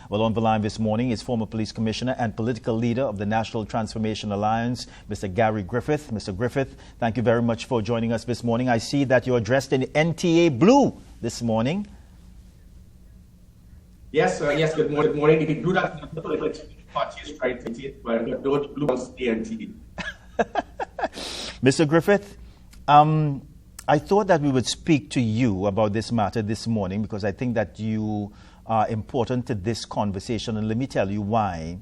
Well, on the line this morning is former police commissioner and political leader of the National Transformation Alliance, Mr. Gary Griffith. Mr. Griffith, thank you very much for joining us this morning. I see that you're dressed in NTA blue this morning. Yes, yes, good morning. If you do that, the political party is trying to it, but don't blue on the NTA. Mr. Griffith, I thought that we would speak to you about this matter this morning because I think that you are important to this conversation, and let me tell you why.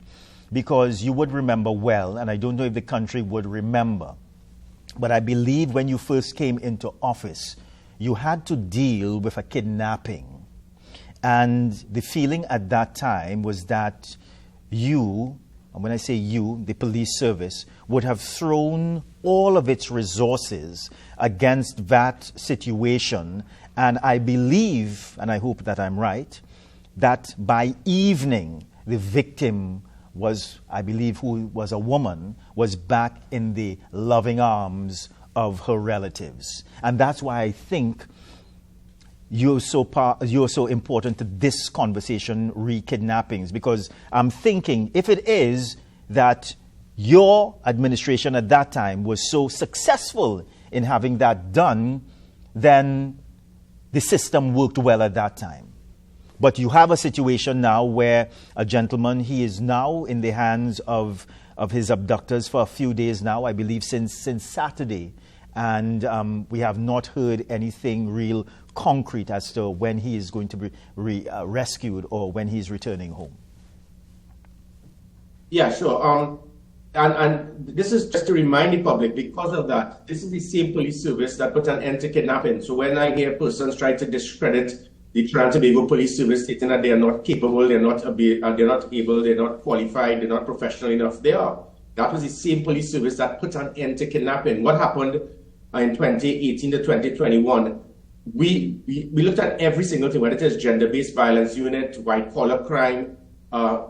Because you would remember well, and I don't know if the country would remember, but I believe when you first came into office, you had to deal with a kidnapping. And the feeling at that time was that you, and when I say you, the police service, would have thrown all of its resources against that situation. And I believe, and I hope that I'm right, that by evening, the victim was, I believe, who was a woman, was back in the loving arms of her relatives. And that's why I think you're so important to this conversation, re-kidnappings, because I'm thinking if it is that your administration at that time was so successful in having that done, then the system worked well at that time. But you have a situation now where a gentleman, he is now in the hands of his abductors for a few days now, I believe since Saturday. And we have not heard anything real concrete as to when he is going to be rescued or when he's returning home. Yeah, sure. And this is just to remind the public, because of that, this is the same police service that put an end to kidnapping. So when I hear persons try to discredit the Trinidad and Tobago police service, stating that they are not capable, they're not able, they're not qualified, they're not professional enough, they are. That was the same police service that put an end to kidnapping. What happened in 2018 to 2021? We looked at every single thing, whether it is gender-based violence unit, white-collar crime, we're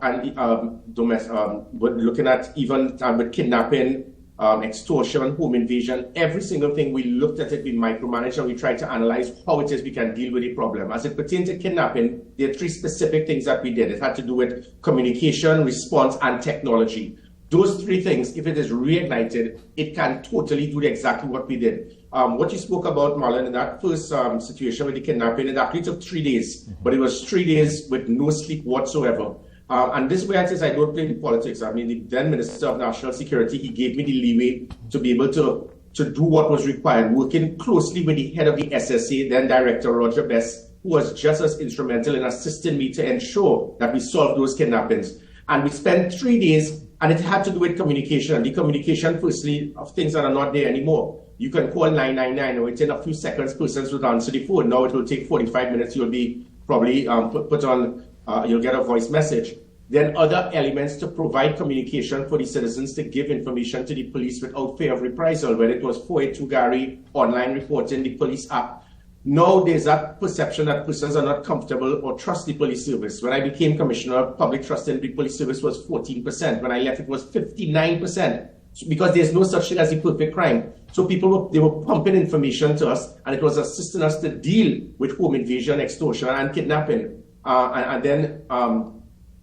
looking at even with kidnapping, extortion, home invasion, every single thing. We looked at it, we micromanaged, and we tried to analyze how it is we can deal with the problem. As it pertains to kidnapping, there are three specific things that we did. It had to do with communication, response, and technology. Those three things, if it is reignited, it can totally do exactly what we did. What you spoke about, Marlon, in that first situation with the kidnapping, it actually took 3 days, but it was 3 days with no sleep whatsoever. And this way, I don't play in politics. I mean, the then Minister of National Security, he gave me the leeway to be able to do what was required, working closely with the head of the SSA, then Director Roger Best, who was just as instrumental in assisting me to ensure that we solved those kidnappings. And we spent 3 days, and it had to do with communication. The communication, firstly, of things that are not there anymore. You can call 999, and within a few seconds, persons would answer the phone. Now it will take 45 minutes. You'll be probably put on, you'll get a voice message. Then other elements to provide communication for the citizens to give information to the police without fear of reprisal, whether it was 482 Gary, online reporting, the police app. Now there's that perception that persons are not comfortable or trust the police service. When I became commissioner, public trust in the police service was 14%. When I left, it was 59%. Because there's no such thing as a perfect crime. So people were pumping information to us, and it was assisting us to deal with home invasion, extortion, and kidnapping. And then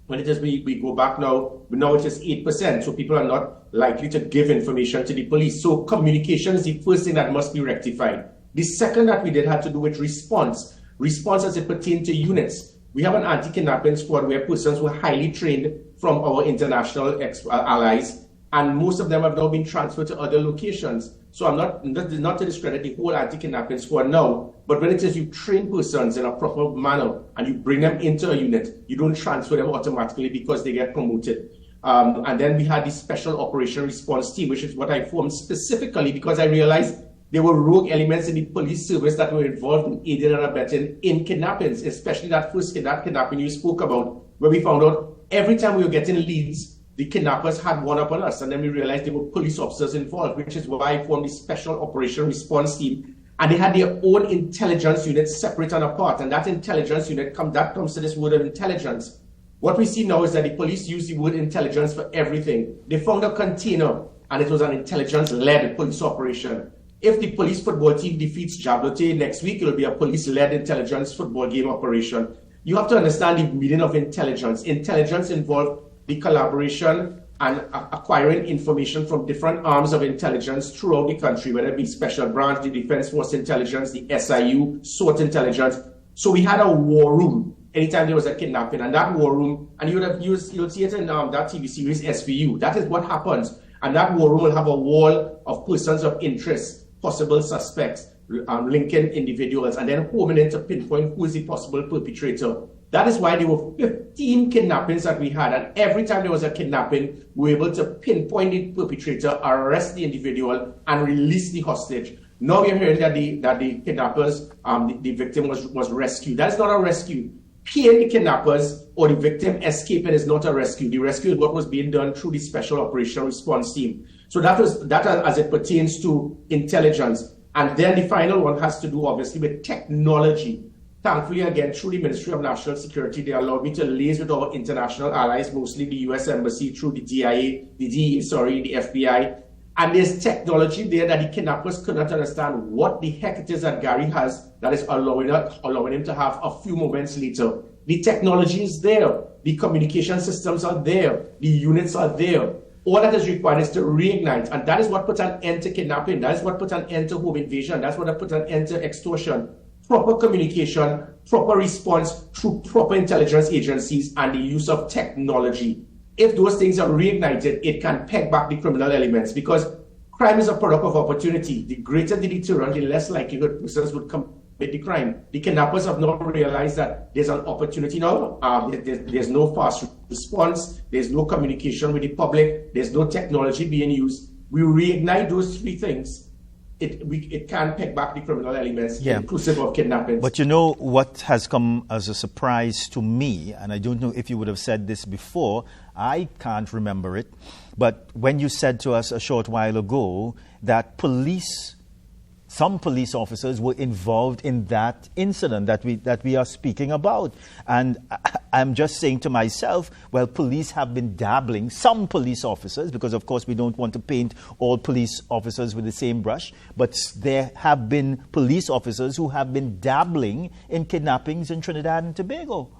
when it is we go back now it is 8%. So people are not likely to give information to the police. So communication is the first thing that must be rectified. The second that we did had to do with response. Response as it pertains to units. We have an anti-kidnapping squad where persons were highly trained from our international allies, and most of them have now been transferred to other locations. So I'm not to discredit the whole anti-kidnapping squad now, but when it is you train persons in a proper manner and you bring them into a unit, you don't transfer them automatically because they get promoted. And then we had the Special Operation Response Team, which is what I formed specifically because I realized there were rogue elements in the police service that were involved in aiding and abetting in kidnappings, especially that first kidnapping you spoke about, where we found out every time we were getting leads, the kidnappers had one up on us, and then we realized there were police officers involved, which is why I formed the Special Operation Response Team. And they had their own intelligence unit separate and apart, and that intelligence unit comes to this word of intelligence. What we see now is that the police use the word intelligence for everything. They found a container, and it was an intelligence-led police operation. If the police football team defeats Jabote next week, it will be a police-led intelligence football game operation. You have to understand the meaning of intelligence. Intelligence involves the collaboration and acquiring information from different arms of intelligence throughout the country, whether it be Special Branch, the Defense Force Intelligence, the SIU, SWOT Intelligence. So we had a war room anytime there was a kidnapping, and that war room, and you'll see it in that TV series SVU. That is what happens. And that war room will have a wall of persons of interest, possible suspects, linking individuals, and then homing in to pinpoint who is the possible perpetrator. That is why there were 15 kidnappings that we had, and every time there was a kidnapping, we were able to pinpoint the perpetrator, arrest the individual, and release the hostage. Now we're hearing that the kidnappers, the victim was rescued. That's not a rescue. Paying the kidnappers or the victim escaping is not a rescue. The rescue is what was being done through the Special Operational Response Team. So that as it pertains to intelligence. And then the final one has to do, obviously, with technology. Thankfully, again, through the Ministry of National Security, they allowed me to liaise with our international allies, mostly the U.S. Embassy, through the the FBI. And there's technology there that the kidnappers could not understand what the heck it is that Gary has that is allowing him to have a few moments later. The technology is there. The communication systems are there. The units are there. All that is required is to reignite. And that is what put an end to kidnapping. That is what put an end to home invasion. That's what put an end to extortion. Proper communication, proper response through proper intelligence agencies, and the use of technology. If those things are reignited, it can peg back the criminal elements, because crime is a product of opportunity. The greater the deterrent, the less likelihood persons would commit the crime. The kidnappers have not realized that there's an opportunity now. There's no fast response. There's no communication with the public. There's no technology being used. We reignite those three things. It can peg back the criminal elements, inclusive of kidnapping. But you know what has come as a surprise to me, and I don't know if you would have said this before, I can't remember it, but when you said to us a short while ago that some police officers were involved in that incident that we are speaking about. And I'm just saying to myself, well, police have been dabbling, some police officers, because of course we don't want to paint all police officers with the same brush, but there have been police officers who have been dabbling in kidnappings in Trinidad and Tobago.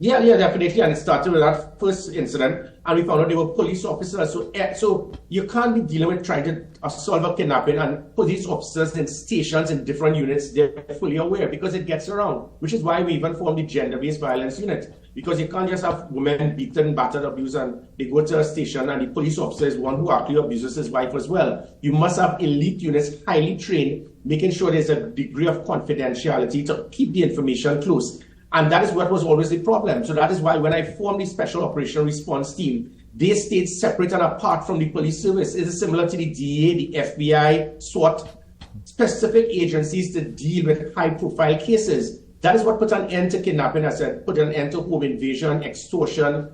Yeah, definitely. And it started with that first incident, and we found out they were police officers. So you can't be dealing with trying to solve a kidnapping and police officers in stations in different units. They're fully aware, because it gets around, which is why we even formed the gender-based violence unit. Because you can't just have women beaten, battered, abused, and they go to a station and the police officer is one who actually abuses his wife as well. You must have elite units, highly trained, making sure there's a degree of confidentiality to keep the information close. And that is what was always the problem. So that is why when I formed the Special Operational Response Team, they stayed separate and apart from the police service. It is similar to the DA, the FBI, SWAT, specific agencies to deal with high-profile cases. That is what put an end to kidnapping, as I said, put an end to home invasion, extortion,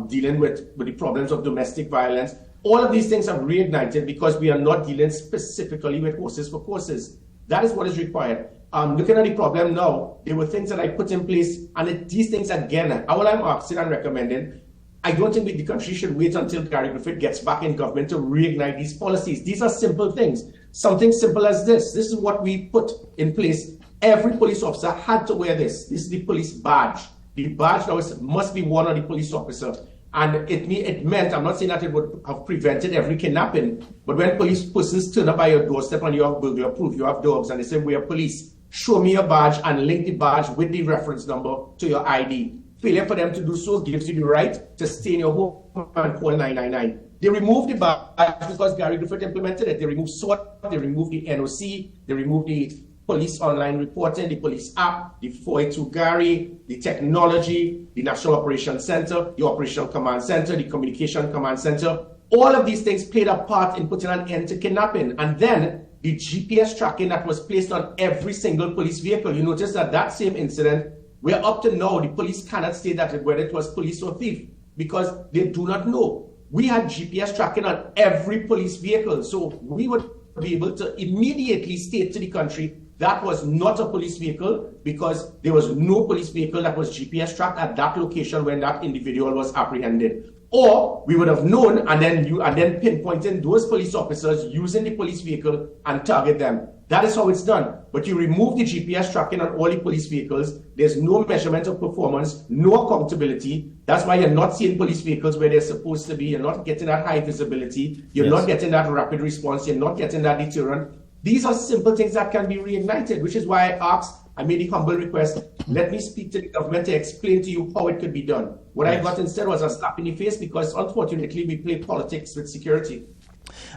dealing with the problems of domestic violence. All of these things have reignited because we are not dealing specifically with horses for courses. That is what is required. Looking at the problem now, there were things that I put in place, and these things, again, all I'm asking and recommending, I don't think the country should wait until Gary Griffith gets back in government to reignite these policies. These are simple things. Something simple as this. This is what we put in place. Every police officer had to wear this. This is the police badge. The badge now must be worn on the police officer. And it meant, I'm not saying that it would have prevented every kidnapping, but when police persons turn up by your doorstep and you have burglar proof, you have dogs, and they say, we are police, show me your badge and link the badge with the reference number to your ID. Failure for them to do so gives you the right to stay in your home and call 999. They removed the badge because Gary Griffith implemented it. They removed SWOT, they removed the NOC, they removed the police online reporting, the police app, the 482 Gary, the technology, the National Operations Center, the Operational Command Center, the Communication Command Center. All of these things played a part in putting an end to kidnapping. And then the GPS tracking that was placed on every single police vehicle. You notice that same incident, where up to now, the police cannot say that whether it was police or thief, because they do not know. We had GPS tracking on every police vehicle. So we would be able to immediately state to the country that was not a police vehicle, because there was no police vehicle that was GPS tracked at that location when that individual was apprehended. Or we would have known and then pinpointing those police officers using the police vehicle and target them. That is how it's done. But you remove the GPS tracking on all the police vehicles. There's no measurement of performance, no accountability. That's why you're not seeing police vehicles where they're supposed to be. You're not getting that high visibility. You're not getting that rapid response. You're not getting that deterrent. These are simple things that can be reignited, which is why I made the humble request, let me speak to the government to explain to you how it could be done. What I got instead was a slap in the face because, unfortunately, we play politics with security.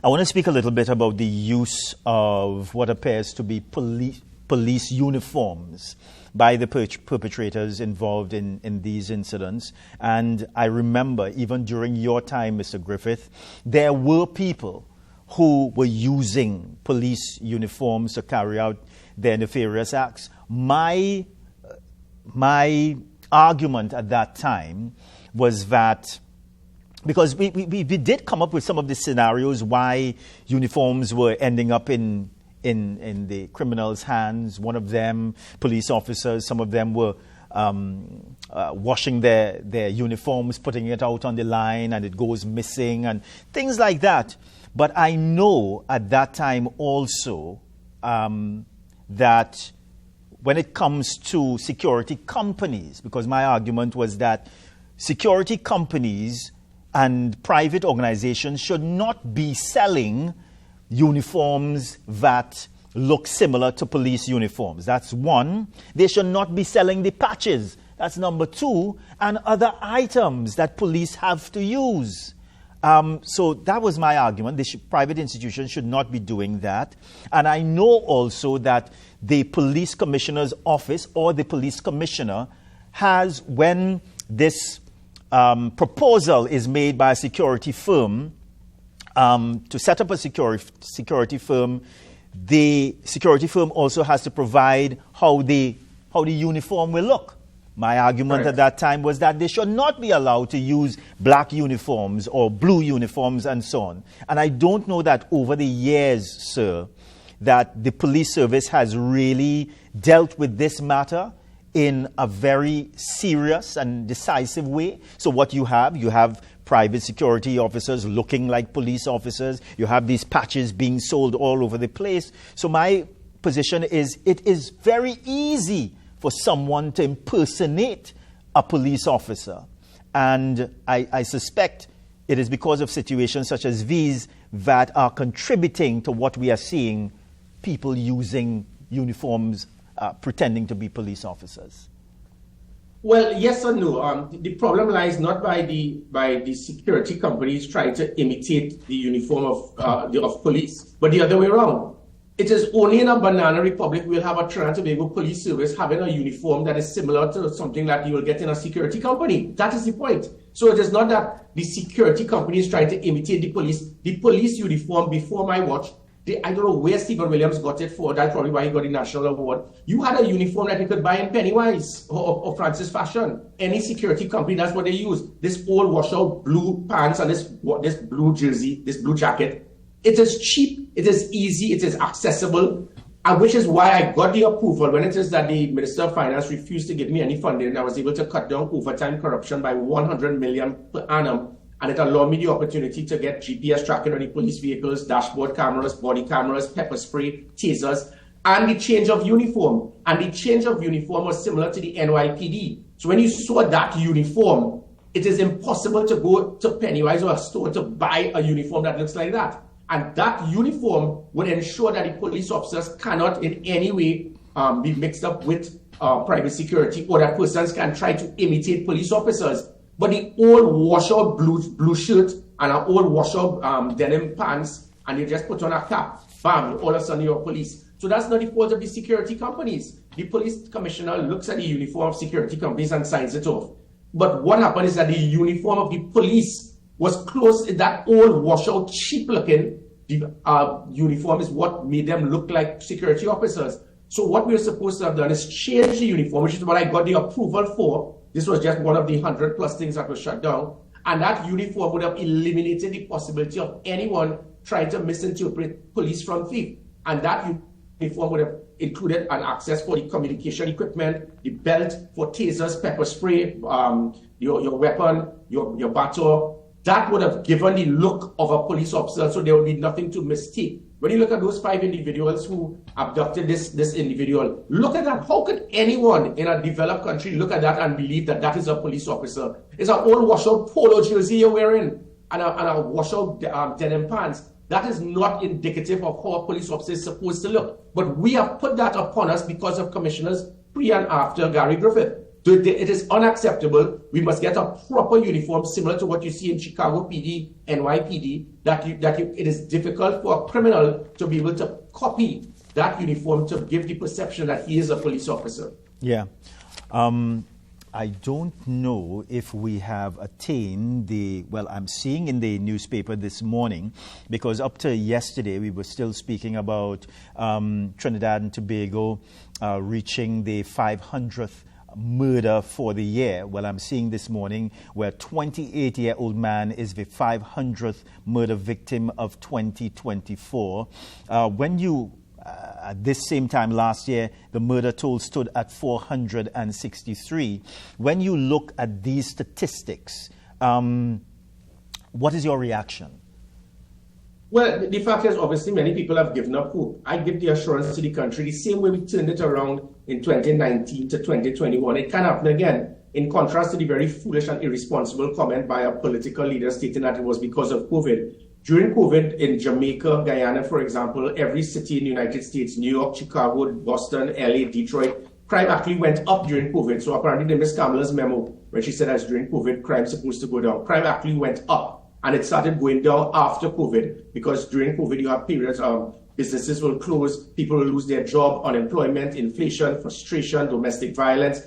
I want to speak a little bit about the use of what appears to be police uniforms by the perpetrators involved in these incidents. And I remember, even during your time, Mr. Griffith, there were people who were using police uniforms to carry out their nefarious acts. My argument at that time was that because we did come up with some of the scenarios why uniforms were ending up in the criminals' hands. One of them, police officers, some of them were washing their uniforms, putting it out on the line, and it goes missing, and things like that. But I know at that time also that when it comes to security companies, because my argument was that security companies and private organizations should not be selling uniforms that look similar to police uniforms. That's one. They should not be selling the patches. That's number two. And other items that police have to use. So that was my argument. Private institutions should not be doing that. And I know also that the police commissioner's office or the police commissioner has, when this proposal is made by a security firm to set up a security firm, the security firm also has to provide how the uniform will look. My argument at that time was that they should not be allowed to use black uniforms or blue uniforms and so on. And I don't know that over the years, sir, that the police service has really dealt with this matter in a very serious and decisive way. So what you have private security officers looking like police officers. You have these patches being sold all over the place. So my position is it is very easy for someone to impersonate a police officer. And I suspect it is because of situations such as these that are contributing to what we are seeing, people using uniforms pretending to be police officers. Well, yes or no. The problem lies not by the security companies trying to imitate the uniform of police, but the other way around. It is only in a banana republic we'll have a Trinidad and Tobago police service having a uniform that is similar to something that you will get in a security company. That is the point. So it is not that the security company is trying to imitate the police. The police uniform before my watch, I don't know where Stephen Williams got it for. That's probably why he got the national award. You had a uniform that you could buy in Pennywise or Francis Fashion. Any security company, that's what they use. This old washout blue pants and this blue jersey, this blue jacket. It is cheap, it is easy, it is accessible, and which is why I got the approval when it is that the Minister of Finance refused to give me any funding, and I was able to cut down overtime corruption by 100 million per annum, and it allowed me the opportunity to get GPS tracking on the police vehicles, dashboard cameras, body cameras, pepper spray, tasers, and the change of uniform. And the change of uniform was similar to the NYPD. So when you saw that uniform, it is impossible to go to Pennywise or a store to buy a uniform that looks like that. And that uniform would ensure that the police officers cannot in any way be mixed up with private security, or that persons can try to imitate police officers. But the old washout blue shirt and an old washout denim pants, and you just put on a cap, bam, all of a sudden you're police. So that's not the fault of the security companies. The police commissioner looks at the uniform of security companies and signs it off. But what happened is that the uniform of the police was close. That old washout, cheap-looking uniform is what made them look like security officers. So what we were supposed to have done is change the uniform, which is what I got the approval for. This was just one of the 100+ things that was shut down. And that uniform would have eliminated the possibility of anyone trying to misinterpret police from thief. And that uniform would have included an access for the communication equipment, the belt for tasers, pepper spray, your weapon, your baton. That would have given the look of a police officer, so there would be nothing to mistake When you look at those 5 individuals who abducted this individual, look at that. How could anyone in a developed country look at that and believe that that is a police officer? It's an old washout polo jersey you're wearing and a washout denim pants. That is not indicative of how a police officer is supposed to look. But we have put that upon us because of commissioners pre and after Gary Griffith. It is unacceptable. We must get a proper uniform similar to what you see in Chicago PD, NYPD, it is difficult for a criminal to be able to copy that uniform to give the perception that he is a police officer. Yeah. I don't know if we have attained I'm seeing in the newspaper this morning, because up to yesterday we were still speaking about Trinidad and Tobago reaching the 500th murder for the year. Well, I'm seeing this morning where a 28-year-old man is the 500th murder victim of 2024. At this same time last year, the murder toll stood at 463. When you look at these statistics, what is your reaction? Well, the fact is, obviously, many people have given up hope. I give the assurance to the country the same way we turned it around in 2019 to 2021. It can happen again, in contrast to the very foolish and irresponsible comment by a political leader stating that it was because of COVID. During COVID, in Jamaica, Guyana, for example, every city in the United States, New York, Chicago, Boston, LA, Detroit, crime actually went up during COVID. So apparently, the Ms. Kamala's memo, when she said that during COVID, crime is supposed to go down. Crime actually went up. And it started going down after COVID, because during COVID, you have periods of businesses will close, people will lose their job, unemployment, inflation, frustration, domestic violence.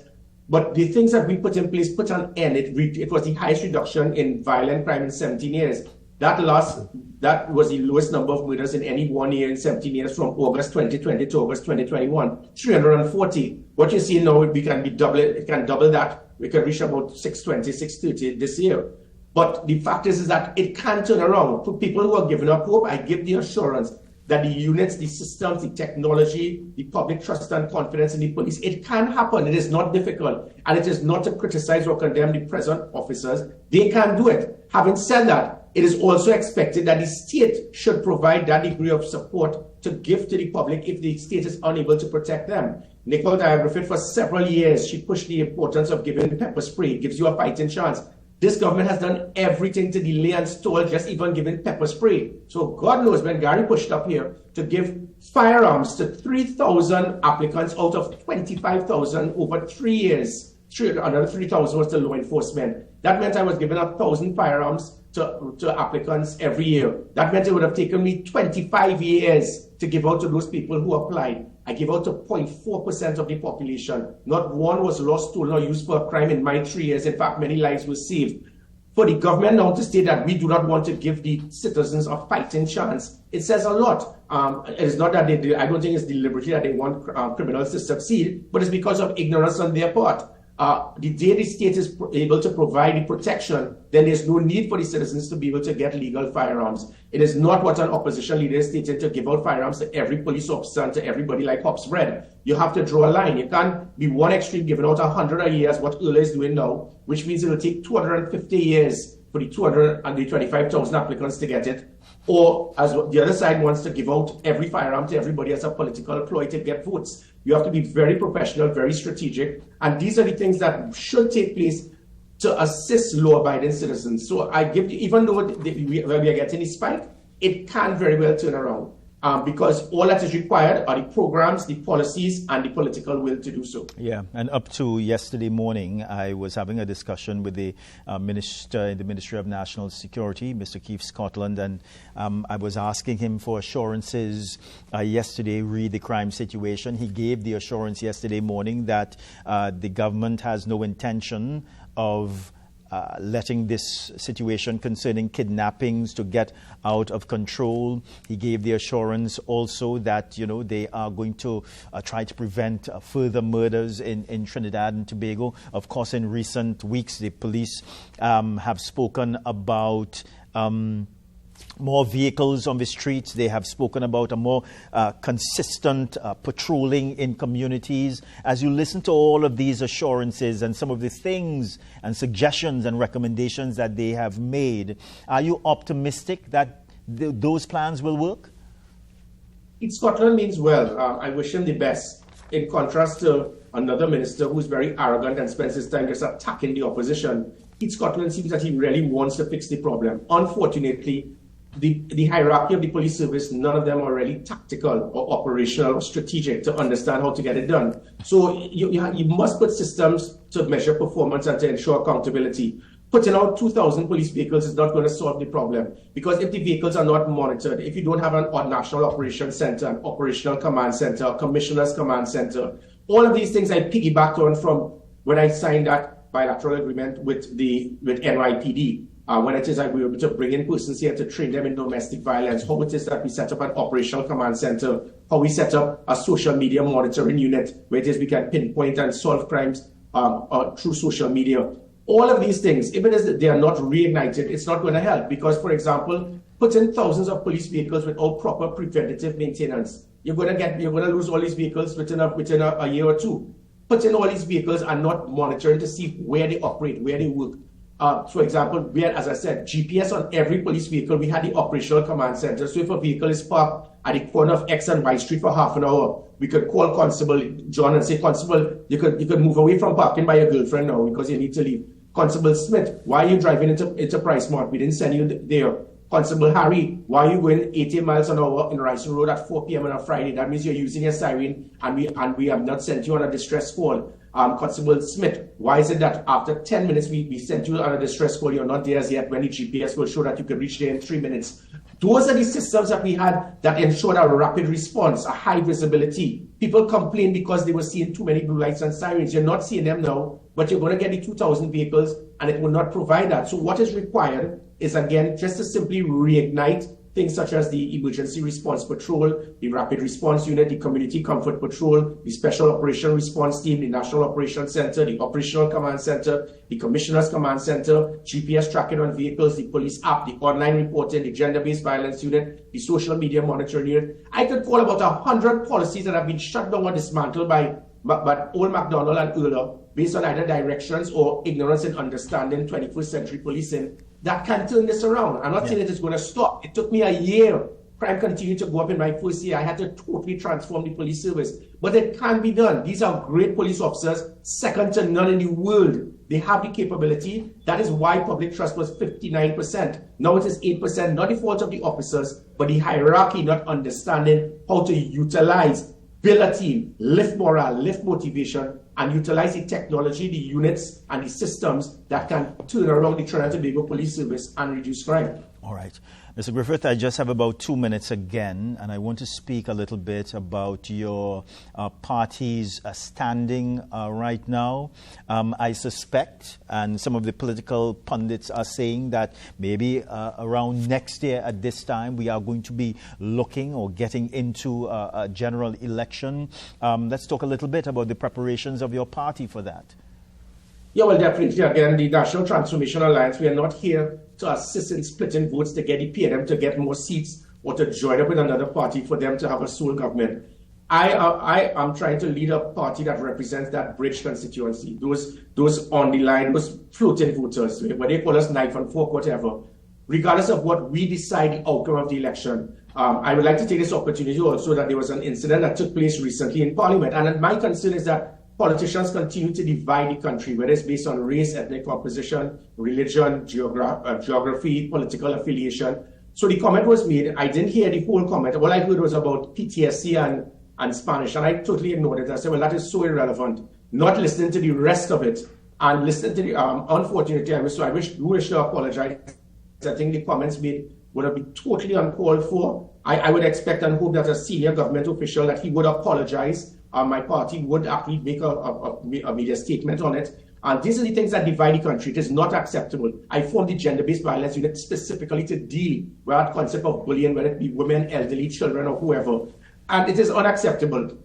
But the things that we put in place put an end. It was the highest reduction in violent crime in 17 years. That was the lowest number of murders in any 1 year in 17 years from August 2020 to August 2021, 340. What you see now, it can double that. We can reach about 620, 630 this year. But the fact is that it can turn around. For people who are giving up hope, I give the assurance that the units, the systems, the technology, the public trust and confidence in the police, it can happen. It is not difficult. And it is not to criticize or condemn the present officers. They can do it. Having said that, it is also expected that the state should provide that degree of support to give to the public if the state is unable to protect them. Nicole Griffith, for several years, she pushed the importance of giving pepper spray. It gives you a fighting chance. This government has done everything to delay and stall just even giving pepper spray. So God knows when Gary pushed up here to give firearms to 3,000 applicants out of 25,000 over 3 years. Another 3,000 was to law enforcement. That meant I was giving 1,000 firearms to applicants every year. That meant it would have taken me 25 years to give out to those people who applied. I gave out to 0.4% of the population. Not one was lost, stolen, or used for a crime in my 3 years. In fact, many lives were saved. For the government now to state that we do not want to give the citizens a fighting chance, it says a lot. It is not that I don't think it's deliberately that they want criminals to succeed, but it's because of ignorance on their part. The day the state is able to provide the protection, then there's no need for the citizens to be able to get legal firearms. It is not what an opposition leader is stating to give out firearms to every police officer and to everybody like hops bread. You have to draw a line. You can't be one extreme giving out 100 a year as what Ula is doing now, which means it will take 250 years for the 225,000 applicants to get it. Or as the other side wants to give out every firearm to everybody as a political ploy to get votes. You have to be very professional, very strategic. And these are the things that should take place to assist law-abiding citizens. So I give you, even though we are getting a spike, it can very well turn around. Because all that is required are the programs, the policies, and the political will to do so. Yeah, and up to yesterday morning, I was having a discussion with the Minister in the Ministry of National Security, Mr. Keith Scotland, and I was asking him for assurances yesterday, read the crime situation. He gave the assurance yesterday morning that the government has no intention of letting this situation concerning kidnappings to get out of control. He gave the assurance also that, they are going to try to prevent further murders in Trinidad and Tobago. Of course, in recent weeks, the police have spoken about more vehicles on the streets. They have spoken about a more consistent patrolling in communities. As you listen to all of these assurances and some of the things and suggestions and recommendations that they have made, are you optimistic that those plans will work? Scotland means well. I wish him the best. In contrast to another minister who's very arrogant and spends his time just attacking the opposition, Eat Scotland seems that he really wants to fix the problem. Unfortunately, the hierarchy of the police service, none of them are really tactical or operational or strategic to understand how to get it done. So you must put systems to measure performance and to ensure accountability. Putting out 2,000 police vehicles is not going to solve the problem, because if the vehicles are not monitored, if you don't have a national operations center, an operational command center, a commissioner's command center, all of these things I piggybacked on from when I signed that bilateral agreement with NYPD. When it is that we were able to bring in persons here to train them in domestic violence, how it is that we set up an operational command center, how we set up a social media monitoring unit, where it is we can pinpoint and solve crimes through social media. All of these things, even as they are not reignited, it's not going to help, because, for example, put in thousands of police vehicles without proper preventative maintenance. You're going to lose all these vehicles within a year or two. Put in all these vehicles and not monitoring to see where they operate, where they work. For example, we had, as I said, GPS on every police vehicle. We had the operational command center. So if a vehicle is parked at the corner of X and Y Street for half an hour, we could call Constable John and say, Constable, you could move away from parking by your girlfriend now because you need to leave. Constable Smith, why are you driving into Price Mart? We didn't send you there. Constable Harry, why are you going 80 miles an hour in Rice Road at 4 p.m. on a Friday? That means you're using a siren, and we have not sent you on a distress call. Constable Smith, why is it that after 10 minutes we sent you on a distress call, you're not there as yet, when the GPS will show that you could reach there in 3 minutes? Those are the systems that we had that ensured a rapid response, a high visibility. People complain because they were seeing too many blue lights and sirens. You're not seeing them now, but you're going to get the 2,000 vehicles, and it will not provide that. So what is required is, again, just to simply reignite things such as the Emergency Response Patrol, the Rapid Response Unit, the Community Comfort Patrol, the Special Operation Response Team, the National Operations Center, the Operational Command Center, the Commissioner's Command Center, GPS tracking on vehicles, the police app, the online reporting, the Gender-Based Violence Unit, the Social Media Monitoring Unit. I could call about 100 policies that have been shut down or dismantled by old MacDonald and Euler, based on either directions or ignorance and understanding 21st century policing, that can turn this around. I'm not saying that it's going to stop. It took me a year. Crime continued to go up in my first year. I had to totally transform the police service. But it can be done. These are great police officers, second to none in the world. They have the capability. That is why public trust was 59%. Now it is 8%, not the fault of the officers, but the hierarchy not understanding how to utilize, build a team, lift morale, lift motivation, and utilize the technology, the units, and the systems that can turn around the Trinidad and Tobago Police Service and reduce crime. All right. Mr. Griffith, I just have about 2 minutes again, and I want to speak a little bit about your party's standing right now. I suspect, and some of the political pundits are saying, that maybe around next year at this time we are going to be looking or getting into a general election. Let's talk a little bit about the preparations of your party for that. Yeah, well, definitely. Again, the National Transformation Alliance, we are not here to assist in splitting votes to get the PNM to get more seats or to join up with another party for them to have a sole government. I am trying to lead a party that represents that bridge constituency, those on the line, those floating voters, whether they call us knife and fork, whatever. Regardless of what we decide the outcome of the election, I would like to take this opportunity also that there was an incident that took place recently in Parliament. And my concern is that politicians continue to divide the country, whether it's based on race, ethnic composition, religion, geography, political affiliation. So the comment was made. I didn't hear the whole comment. All I heard was about PTSD and Spanish, and I totally ignored it. I said, well, that is so irrelevant. Not listening to the rest of it, and listening to the, unfortunately, I wish to apologize. I think the comments made would have been totally uncalled for. I would expect and hope that a senior government official, that he would apologize. My party would actually make a media statement on it. And these are the things that divide the country. It is not acceptable. I formed the Gender-Based Violence Unit specifically to deal with that concept of bullying, whether it be women, elderly, children, or whoever. And it is unacceptable.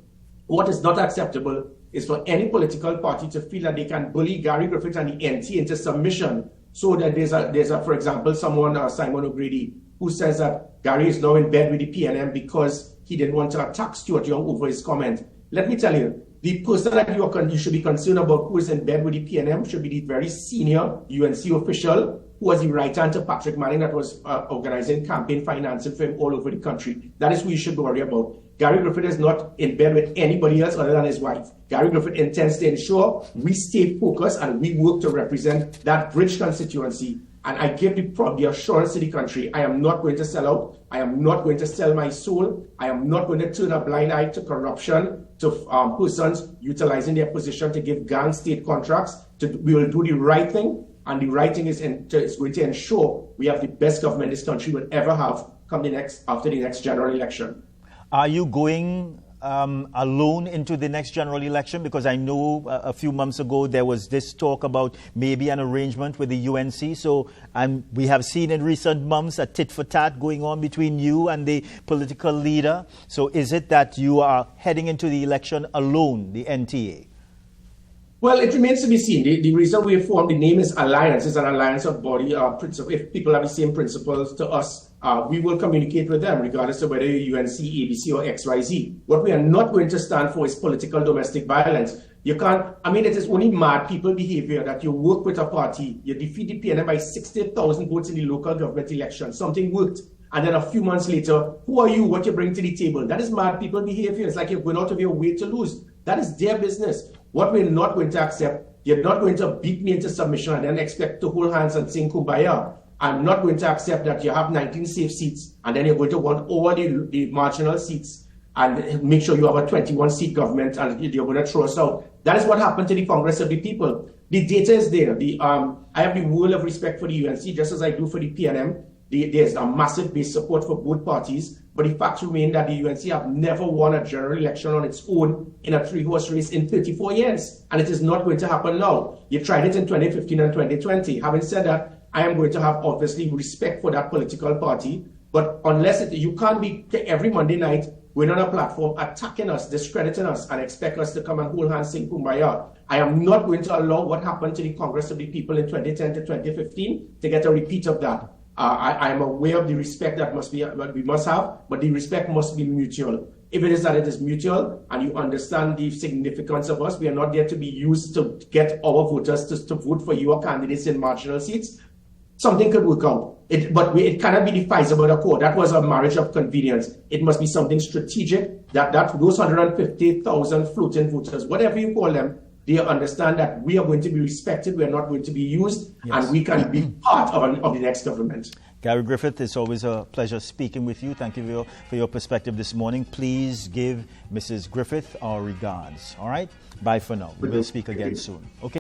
What is not acceptable is for any political party to feel that they can bully Gary Griffith and the NT into submission, so that there's a for example, someone, Simon O'Grady, who says that Gary is now in bed with the PNM because he didn't want to attack Stuart Young over his comment. Let me tell you, the person that you should be concerned about who is in bed with the PNM should be the very senior UNC official who was the right hand to Patrick Manning that was organizing campaign financing for him all over the country. That is who you should worry about. Gary Griffith is not in bed with anybody else other than his wife. Gary Griffith intends to ensure we stay focused and we work to represent that bridge constituency. And I give the assurance to the country, I am not going to sell out. I am not going to sell my soul. I am not going to turn a blind eye to corruption, to persons utilizing their position to give gang state contracts. We will do the right thing, and the right thing is going to ensure we have the best government this country will ever have after the next general election. Are you going alone into the next general election? Because I know a few months ago there was this talk about maybe an arrangement with the UNC. So we have seen in recent months a tit for tat going on between you and the political leader. So is it that you are heading into the election alone, the NTA? Well, it remains to be seen. The reason we formed the name is Alliance. It's an alliance of body principle. If people have the same principles to us, we will communicate with them, regardless of whether you're UNC, ABC, or XYZ. What we are not going to stand for is political domestic violence. You can't, it is only mad people behavior that you work with a party, you defeat the PNM by 60,000 votes in the local government election. Something worked. And then a few months later, who are you? What you bring to the table? That is mad people behavior. It's like you're going out of your way to lose. That is their business. What we're not going to accept, you're not going to beat me into submission and then expect to hold hands and sing Kumbaya. I'm not going to accept that you have 19 safe seats and then you're going to want all the marginal seats and make sure you have a 21-seat government and you're going to throw us out. That is what happened to the Congress of the People. The data is there. I have the world of respect for the UNC, just as I do for the PNM. There's a massive base support for both parties, but the facts remain that the UNC have never won a general election on its own in a three-horse race in 34 years, and it is not going to happen now. You tried it in 2015 and 2020. Having said that, I am going to have obviously respect for that political party, but unless you can't be every Monday night going on a platform attacking us, discrediting us, and expect us to come and hold hands, sing Kumbaya. I am not going to allow what happened to the Congress of the People in 2010 to 2015 to get a repeat of that. I am aware of the respect that we must have, but the respect must be mutual. If it is that it is mutual and you understand the significance of us, we are not there to be used to get our voters to vote for your candidates in marginal seats. Something could work out. But it cannot be the Pfizer Accord. That was a marriage of convenience. It must be something strategic that those 150,000 floating voters, whatever you call them, they understand that we are going to be respected, we are not going to be used, yes, and we can be part of the next government. Gary Griffith, it's always a pleasure speaking with you. Thank you for your perspective this morning. Please give Mrs. Griffith our regards. All right? Bye for now. We will speak again soon. Okay.